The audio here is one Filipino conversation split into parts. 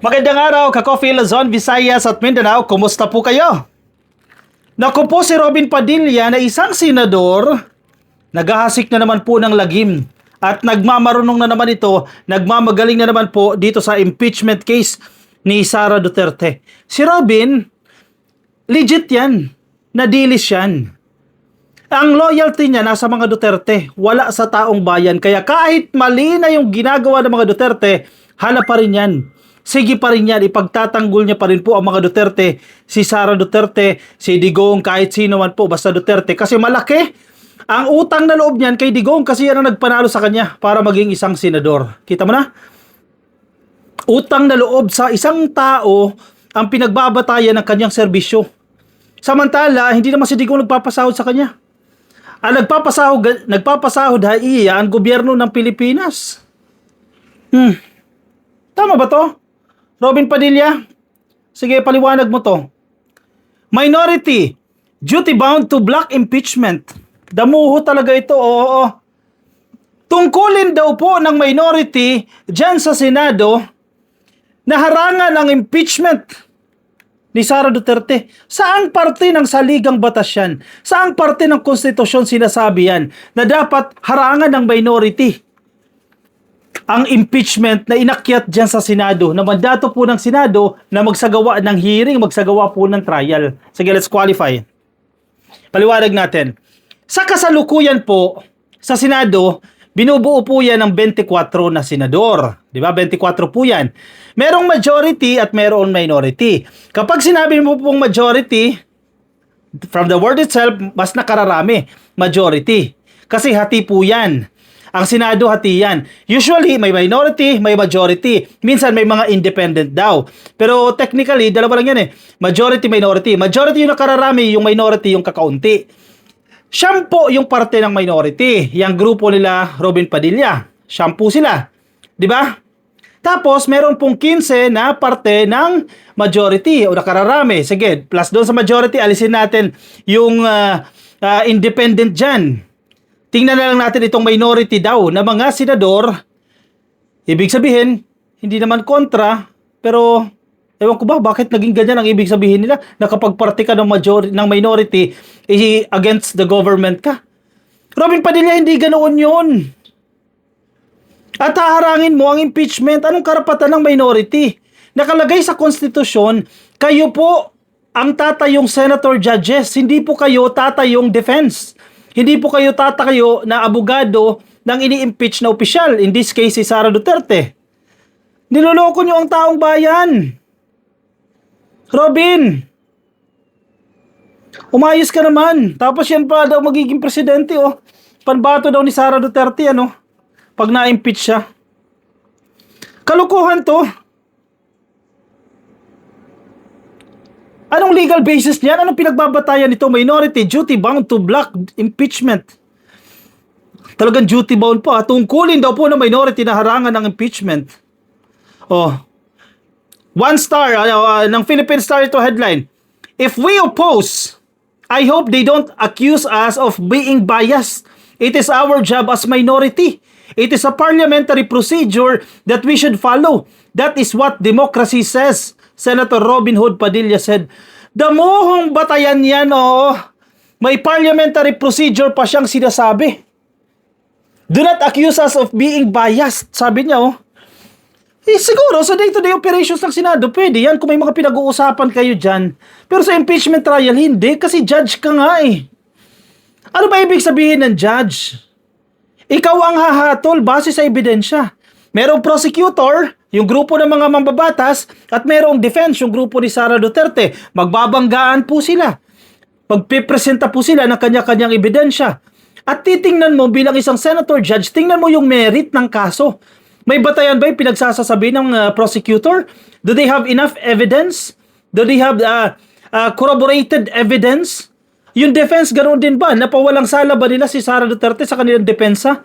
Magandang araw, ka-Coffee Luzon, Visayas at Mindanao. Kumusta po kayo? Naku po si Robin Padilla na isang senador, naghahasik na naman po ng lagim. At nagmamarunong na naman ito, nagmamagaling na naman po dito sa impeachment case ni Sara Duterte. Si Robin, legit yan. Nadilis yan. Ang loyalty niya nasa mga Duterte, wala sa taong bayan. Kaya kahit mali na yung ginagawa ng mga Duterte, hala pa rin yan. Sige pa rin yan, ipagtatanggol niya pa rin po ang mga Duterte, si Sara Duterte, si Digong, kahit sino man po, basta Duterte. Kasi malaki ang utang na loob niyan kay Digong kasi yan ang nagpanalo sa kanya para maging isang senador. Kita mo na? Utang na loob sa isang tao ang pinagbabatayan ng kanyang serbisyo. Samantala, hindi naman si Digong nagpapasahod sa kanya. Ang nagpapasahod ay ang gobyerno ng Pilipinas. Tama ba to? Robin Padilla? Sige, paliwanag mo to. Minority, duty bound to block impeachment. Damuho talaga ito, oo. Tungkulin daw po ng minority dyan sa Senado na harangan ang impeachment ni Sara Duterte. Saang parte ng saligang batas yan? Saang parte ng konstitusyon sinasabi yan na dapat harangan ng minority ang impeachment na inakyat dyan sa Senado, na mandato po ng Senado na magsagawa ng hearing, magsagawa po ng trial. Sige, let's qualify. Paliwanag natin. Sa kasalukuyan po, sa Senado, binubuo po yan ng 24 na senador. Di ba? 24 po yan. Merong majority at merong minority. Kapag sinabi mo pong majority, from the word itself, mas nakararami. Majority. Kasi hati po yan. Ang Senado hati yan. Usually, may minority, may majority. Minsan, may mga independent daw. Pero technically, dalawa lang yan eh. Majority, minority. Majority yung nakararami, yung minority yung kakaunti. Siyam po yung parte ng minority. Yung grupo nila, Robin Padilla. Siyam po sila. Di ba? Tapos, meron pong 15 na parte ng majority o nakararami. Sige, plus doon sa majority, alisin natin yung independent dyan. Tingnan na lang natin itong minority daw na mga senador. Ibig sabihin, hindi naman kontra, pero ewan ko ba bakit naging ganyan ang ibig sabihin nila na kapag parte ka ng minority, against the government ka. Robin Padilla, hindi ganoon yun. At haharangin mo ang impeachment, anong karapatan ng minority? Nakalagay sa konstitusyon, kayo po ang tatayong senator judges, hindi po kayo tatayong defense. Hindi po kayo tatayo na abogado ng ini-impeach na opisyal. In this case, si Sara Duterte. Niloloko nyo ang taong bayan. Robin, umayos ka naman. Tapos yan pa daw magiging presidente, oh. Panbato daw ni Sara Duterte, ano? Pag na-impeach siya. Kalukuhan to. Anong legal basis niyan? Anong pinagbabatayan nito? Minority, duty bound to block impeachment. Talagang duty bound pa. Tungkulin daw po ng minority na harangan ng impeachment. Oh. One star, ng Philippine Star ito headline. If we oppose, I hope they don't accuse us of being biased. It is our job as minority. It is a parliamentary procedure that we should follow. That is what democracy says. Senator Robin Hood Padilla said. Damuhong batayan yan, oh. May parliamentary procedure pa siyang sinasabi. Do not accuse us of being biased, sabi niya, oh. Siguro, sa day-to-day operations ng Senado, pwede yan kung may mga pinag-uusapan kayo dyan. Pero sa impeachment trial, hindi. Kasi judge ka nga, eh. Ano ba ibig sabihin ng judge? Ikaw ang hahatol base sa ebidensya. Merong prosecutor, yung grupo ng mga mambabatas, at merong defense, yung grupo ni Sara Duterte. Magbabanggaan po sila. Magpipresenta po sila ng kanya-kanyang ebidensya. At titingnan mo bilang isang senator judge, tingnan mo yung merit ng kaso. May batayan ba yung pinagsasasabi ng prosecutor? Do they have enough evidence? Do they have corroborated evidence? Yung defense, ganoon din ba? Napawalang sala ba nila si Sara Duterte sa kanilang depensa?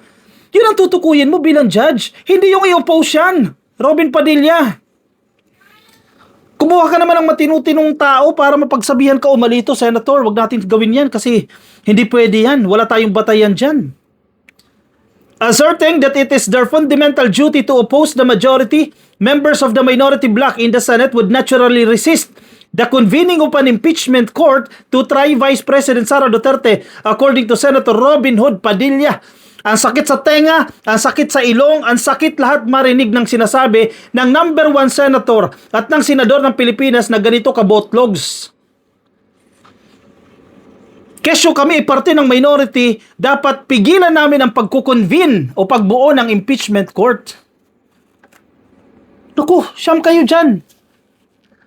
Yun ang tutukuyin mo bilang judge. Hindi yung i-oppose yan. Robin Padilla. Kumuha ka naman ng matinutinong tao para mapagsabihan ka o malito, Senator. Huwag natin gawin yan kasi hindi pwede yan. Wala tayong batayan dyan. Asserting that it is their fundamental duty to oppose the majority, members of the minority bloc in the Senate would naturally resist the convening of an impeachment court to try Vice President Sara Duterte, according to Senator Robin Hood Padilla. Ang sakit sa tenga, ang sakit sa ilong, ang sakit lahat marinig ng sinasabi ng number 1 senator at ng senador ng Pilipinas na ganito kabotlogs. Kesyo kami, parte ng minority, dapat pigilan namin ang pagkukonvene o pagbuo ng impeachment court. Naku, siyam kayo dyan.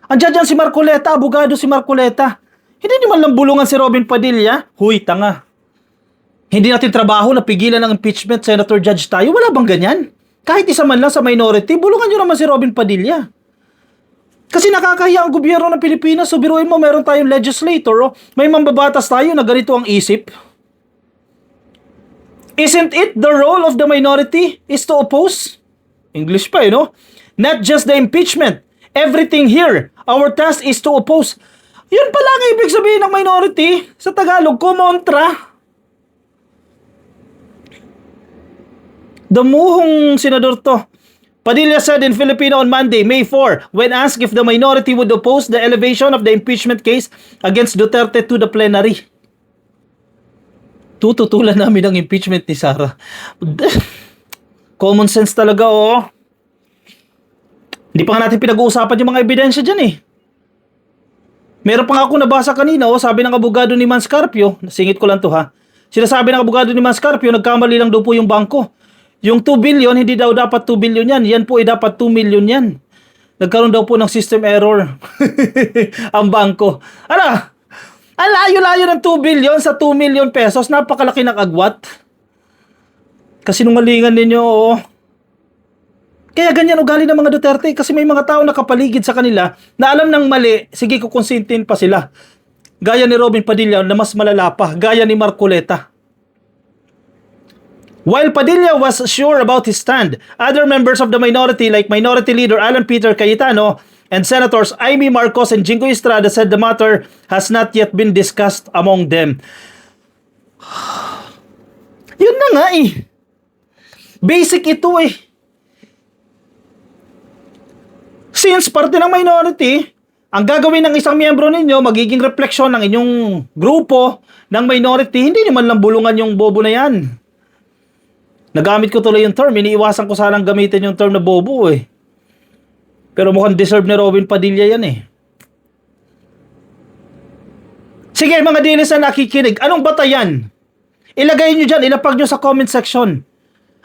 Andiyan dyan si Marcoleta, abogado si Marcoleta. Hindi naman lang bulungan si Robin Padilla. Huy, tanga. Hindi natin trabaho na pigilan ng impeachment, Senator Judge tayo. Wala bang ganyan? Kahit isa man lang sa minority, bulungan nyo naman si Robin Padilla. Kasi nakakahiya ang gobyerno ng Pilipinas. So biruin mo, meron tayong legislator. Oh. May mambabatas tayo na ganito ang isip. Isn't it the role of the minority is to oppose? English pa, no? Not just the impeachment. Everything here. Our task is to oppose. Yun pala ang ibig sabihin ng minority. Sa Tagalog, kumontra. Damuhong senador to. Padilla said in Filipino on Monday, May 4, when asked if the minority would oppose the elevation of the impeachment case against Duterte to the plenary. Tututulan namin ang impeachment ni Sara. Common sense talaga, oh. Hindi pa nga natin pinag-uusapan yung mga ebidensya dyan, eh. Meron pa nga ako nabasa kanina, oh, sabi ng abogado ni Manscarpio, singit ko lang to, ha. Sinasabi ng abogado ni Manscarpio, nagkamali lang daw po yung bangko. Yung 2 billion, hindi daw dapat 2 billion yan. Yan po ay dapat 2 million yan. Nagkaroon daw po ng system error. Ang bangko. Ano? Ang layo-layo ng 2 billion sa 2 million pesos. Napakalaki ng agwat. Kasinungalingan ninyo, oo. Kaya ganyan ugali ng mga Duterte. Kasi may mga tao nakapaligid sa kanila na alam ng mali, sige kukonsintin pa sila. Gaya ni Robin Padilla na mas malala pa. Gaya ni Marcoleta. While Padilla was sure about his stand, other members of the minority like Minority Leader Alan Peter Cayetano and Senators Amy Marcos and Jingo Estrada said the matter has not yet been discussed among them. Yun na nga eh. Basic ito eh. Since parte ng minority, ang gagawin ng isang miyembro ninyo, magiging refleksyon ng inyong grupo ng minority, hindi naman lang bulungan yung bobo na yan. Nagamit ko tuloy yung term. Iniiwasan ko sanang gamitin yung term na bobo eh. Pero mukhang deserve ni Robin Padilla yan eh. Sige mga dilis na nakikinig. Anong batayan? Ilagay nyo dyan. Ilapag nyo sa comment section.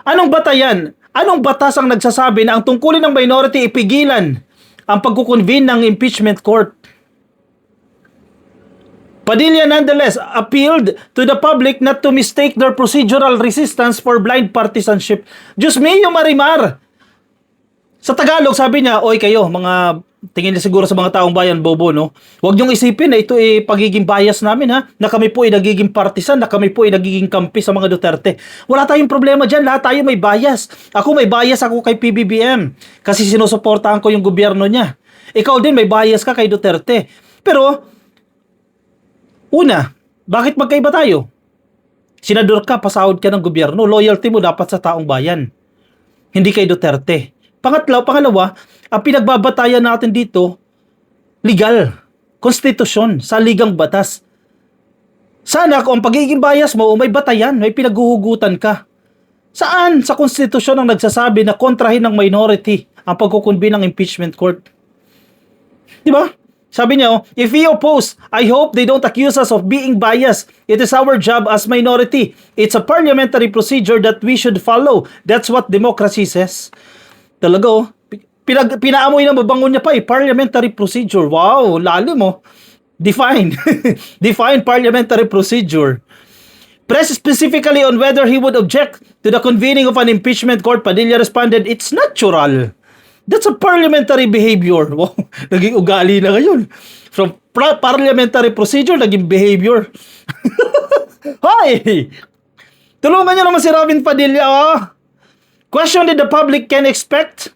Anong batayan? Anong batas ang nagsasabi na ang tungkulin ng minority ipigilan ang pagkukonvene ng impeachment court? Padilla nonetheless appealed to the public not to mistake their procedural resistance for blind partisanship. Diyos mio, Marimar! Sa Tagalog, sabi niya, oy kayo, mga tingin niya siguro sa mga taong bayan, bobo, no? Huwag niyong isipin na ito ay pagiging bias namin, ha? Na kami po ay nagiging partisan, na kami po ay nagiging kampi sa mga Duterte. Wala tayong problema dyan, lahat tayo may bias. Ako may bias ako kay PBBM kasi sinusuportahan ko yung gobyerno niya. Ikaw din may bias ka kay Duterte. Pero, una, bakit magkaiba tayo? Senador ka, pasahod ka ng gobyerno, loyalty mo dapat sa taong bayan. Hindi kay Duterte. Pangalawa, ang pinagbabatayan natin dito, legal, konstitusyon, saligang batas. Sana kung ang pagiging bias mo, may batayan, may pinaghuhugutan ka. Saan? Sa konstitusyon ang nagsasabi na kontrahin ng minority ang pagkukunbin ng impeachment court. Di ba? Sabi niya, if we oppose, I hope they don't accuse us of being biased. It is our job as minority. It's a parliamentary procedure that we should follow. That's what democracy says. Talaga, oh. Pinaamoy na mabangon niya pa eh. Parliamentary procedure. Wow, lalim mo. Define. Define parliamentary procedure. Pressed specifically on whether he would object to the convening of an impeachment court, Padilla responded, it's natural. That's a parliamentary behavior. Wow, naging ugali na ngayon. From parliamentary procedure, naging behavior. Hoy! Tulungan niyo naman si Robin Padilla, oh. Question that the public can expect.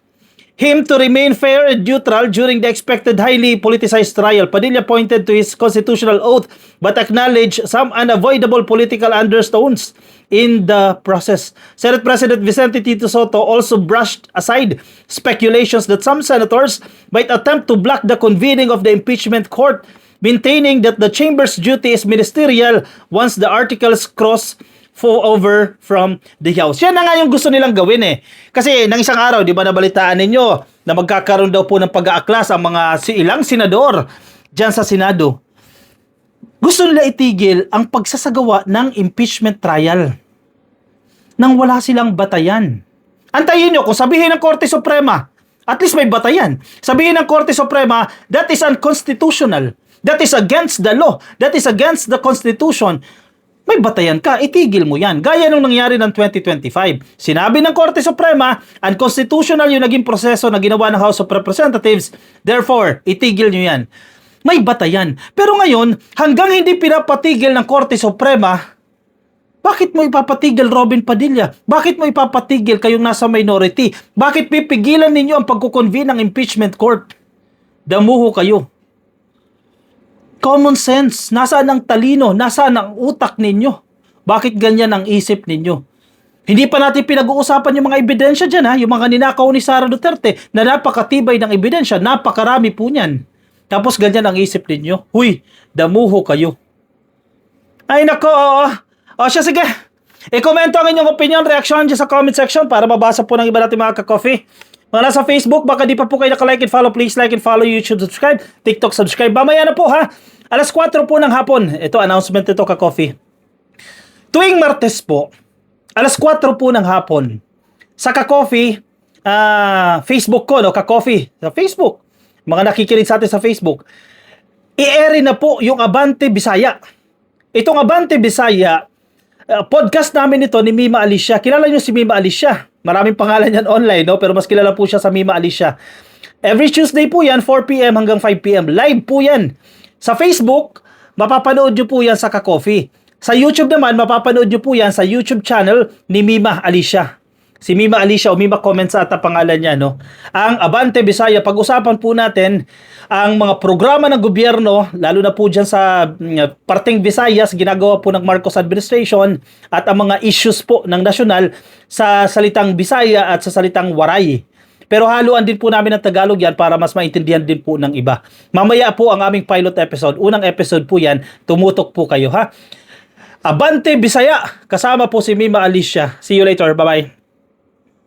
him to remain fair and neutral during the expected highly politicized trial. Padilla pointed to his constitutional oath but acknowledged some unavoidable political undertones in the process. Senate President Vicente Tito Soto also brushed aside speculations that some senators might attempt to block the convening of the impeachment court, maintaining that the chamber's duty is ministerial once the articles cross fall over from the House. Yan na nga yung gusto nilang gawin eh. Kasi nang isang araw, di ba nabalitaan ninyo na magkakaroon daw po ng pag-aaklas ang mga ilang senador dyan sa Senado. Gusto nila itigil ang pagsasagawa ng impeachment trial nang wala silang batayan. Antayin nyo, kung sabihin ng Korte Suprema, at least may batayan. Sabihin ng Korte Suprema, that is unconstitutional. That is against the law. That is against the Constitution. May batayan ka, itigil mo yan. Gaya nung nangyari ng 2025. Sinabi ng Korte Suprema, unconstitutional yung naging proseso na ginawa ng House of Representatives. Therefore, itigil nyo yan. May batayan. Pero ngayon, hanggang hindi pinapatigil ng Korte Suprema, bakit mo ipapatigil, Robin Padilla? Bakit mo ipapatigil kayong nasa minority? Bakit pipigilan ninyo ang pagkukonvene ng impeachment court? Damuho kayo. Common sense. Nasaan ang talino? Nasaan ang utak ninyo? Bakit ganyan ang isip ninyo? Hindi pa natin pinag-uusapan yung mga ebidensya dyan ha. Yung mga ninakaw ni Sara Duterte na napakatibay ng ebidensya. Napakarami po niyan. Tapos ganyan ang isip ninyo. Huy, damuho kayo. Ay nako, o siya sige. I-komento ang inyong opinion, reaction dyan sa comment section para mabasa po ng iba natin mga ka-coffee. Mga nasa Facebook, baka di pa po kayo naka-like and follow, please like and follow, YouTube subscribe, TikTok subscribe. Mamaya na po ha. Alas 4 po ng hapon. Ito, announcement ito ka-coffee. Tuwing Martes po, alas 4 po ng hapon, sa ka-coffee, Facebook ko, no, ka-coffee, sa Facebook. Mga nakikinig sa atin sa Facebook. I-air na po yung Abante Bisaya. Itong Abante Bisaya, podcast namin ito ni Mima Alicia. Kilala nyo si Mima Alicia. Maraming pangalan yan online, no? Pero mas kilala po siya sa Mima Alicia. Every Tuesday po yan, 4 p.m. hanggang 5 p.m. Live po yan. Sa Facebook, mapapanood nyo po yan sa ka-coffee. Sa YouTube naman, mapapanood nyo po yan sa YouTube channel ni Mima Alicia. Si Mima Alicia o Mima Comments ata pangalan niya, no? Ang Abante Bisaya, pag-usapan po natin ang mga programa ng gobyerno, lalo na po dyan sa parteng Visayas, ginagawa po ng Marcos administration, at ang mga issues po ng nasyonal sa salitang Bisaya at sa salitang Waray. Pero haluan din po namin ng Tagalog yan para mas maintindihan din po ng iba. Mamaya po ang aming pilot episode. Unang episode po yan, tumutok po kayo ha. Abante Bisaya, kasama po si Mima Alicia. See you later, bye-bye.